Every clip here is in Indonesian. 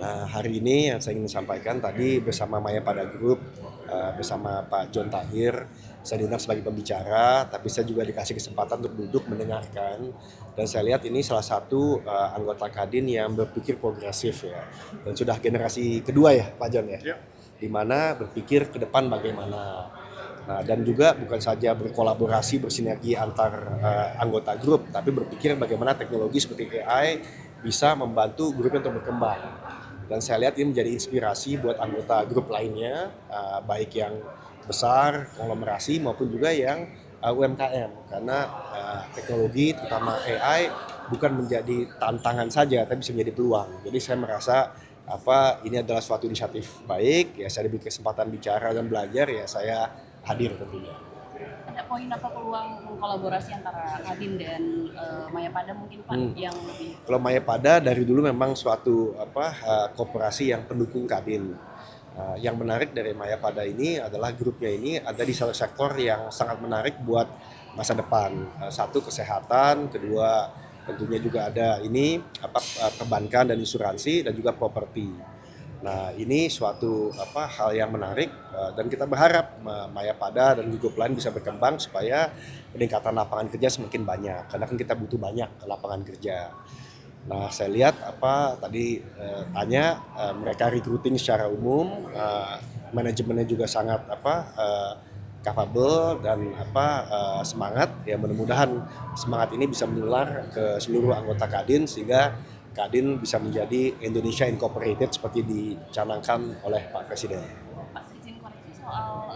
Hari ini yang saya ingin sampaikan tadi bersama Mayapada Group, bersama Pak John Tahir, saya diundang sebagai pembicara, tapi saya juga dikasih kesempatan untuk duduk mendengarkan. Dan saya lihat ini salah satu anggota Kadin yang berpikir progresif ya, dan sudah generasi kedua ya Pak John ya, di mana berpikir ke depan bagaimana. Nah, dan juga bukan saja berkolaborasi, bersinergi antar anggota grup, tapi berpikir bagaimana teknologi seperti AI bisa membantu grup untuk berkembang. Dan saya lihat ini menjadi inspirasi buat anggota grup lainnya, baik yang besar, konglomerasi maupun juga yang UMKM. Karena teknologi terutama AI bukan menjadi tantangan saja, tapi bisa menjadi peluang. Jadi saya merasa ini adalah suatu inisiatif baik, ya saya diberi kesempatan bicara dan belajar, ya saya hadir tentunya. Ada poin atau peluang kolaborasi antara Kadin dan Mayapada mungkin Pak yang lebih? Kalau Mayapada dari dulu memang suatu koperasi yang pendukung Kadin. Yang menarik dari Mayapada ini adalah grupnya ini ada di salah sektor yang sangat menarik buat masa depan. Satu, kesehatan, kedua tentunya juga ada ini perbankan dan asuransi, dan juga properti. Nah, ini suatu hal yang menarik, dan kita berharap Mayapada dan grup lain bisa berkembang supaya peningkatan lapangan kerja semakin banyak, karena kan kita butuh banyak lapangan kerja. Nah, saya lihat tadi tanya mereka recruiting secara umum, manajemennya juga sangat capable dan semangat. Ya, mudah-mudahan semangat ini bisa menular ke seluruh anggota Kadin sehingga Kadin bisa menjadi Indonesia Incorporated seperti dicanangkan oleh Pak Presiden. Pak, izin koreksi soal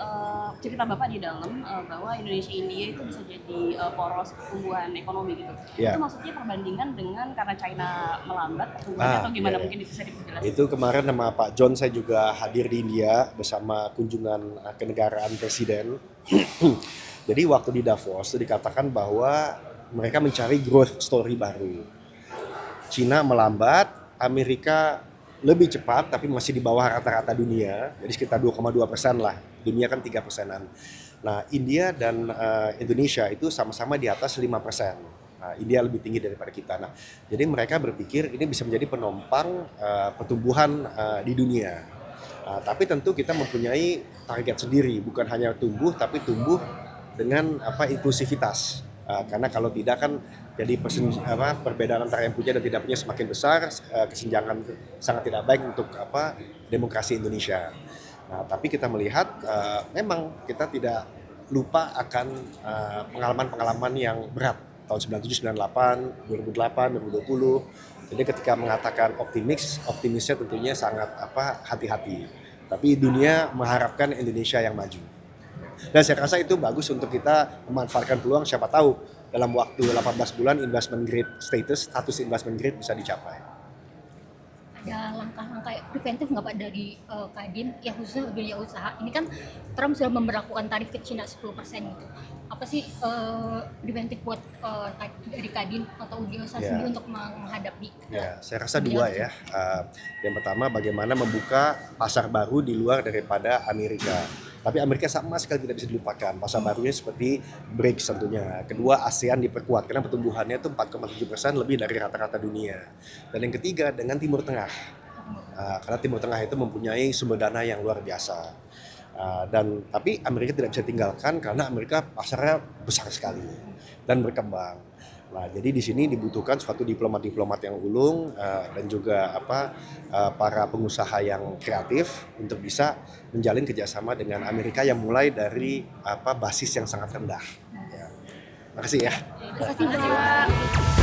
cerita Bapak di dalam bahwa Indonesia-India itu bisa jadi poros pertumbuhan ekonomi gitu. Ya. Itu maksudnya perbandingan dengan karena China melambat pertumbuhannya atau gimana mungkin bisa diperjelas? Itu kemarin sama Pak John saya juga hadir di India bersama kunjungan kenegaraan Presiden. Jadi waktu di Davos itu dikatakan bahwa mereka mencari growth story baru. Cina melambat, Amerika lebih cepat tapi masih di bawah rata-rata dunia, jadi sekitar 2,2% lah, dunia kan 3%-an. Nah, India dan Indonesia itu sama-sama di atas 5%. Nah, India lebih tinggi daripada kita. Nah, jadi mereka berpikir ini bisa menjadi penopang pertumbuhan di dunia. Tapi tentu kita mempunyai target sendiri, bukan hanya tumbuh tapi tumbuh dengan inklusivitas. Karena kalau tidak kan jadi perbedaan antara yang punya dan tidak punya semakin besar, kesenjangan sangat tidak baik untuk demokrasi Indonesia. Nah, tapi kita melihat memang kita tidak lupa akan pengalaman-pengalaman yang berat tahun 97, 98, 2008, 2020. Jadi ketika mengatakan optimisnya tentunya sangat hati-hati. Tapi dunia mengharapkan Indonesia yang maju. Dan saya rasa itu bagus untuk kita memanfaatkan peluang, siapa tahu dalam waktu 18 bulan investment grade status investment grade bisa dicapai. Ada langkah-langkah preventif nggak Pak dari Kadin ya khususnya dunia usaha? Ini kan Trump sudah memberlakukan tarif ke Cina 10% gitu. Apa sih preventif buat dari Kadin atau dunia usaha sendiri untuk menghadapi? Ya, saya rasa dua ya. Yang pertama bagaimana membuka pasar baru di luar daripada Amerika. Tapi Amerika sama sekali tidak bisa dilupakan. Pasar barunya seperti BRICS tentunya. Kedua, ASEAN diperkuat karena pertumbuhannya itu 4,7% lebih dari rata-rata dunia. Dan yang ketiga dengan Timur Tengah. Karena Timur Tengah itu mempunyai sumber dana yang luar biasa. Tapi Amerika tidak bisa tinggalkan karena Amerika pasarnya besar sekali dan berkembang. Nah, jadi di sini dibutuhkan suatu diplomat yang ulung dan juga para pengusaha yang kreatif untuk bisa menjalin kerjasama dengan Amerika yang mulai dari basis yang sangat rendah. Ya. Terima kasih ya. Terima kasih Pak.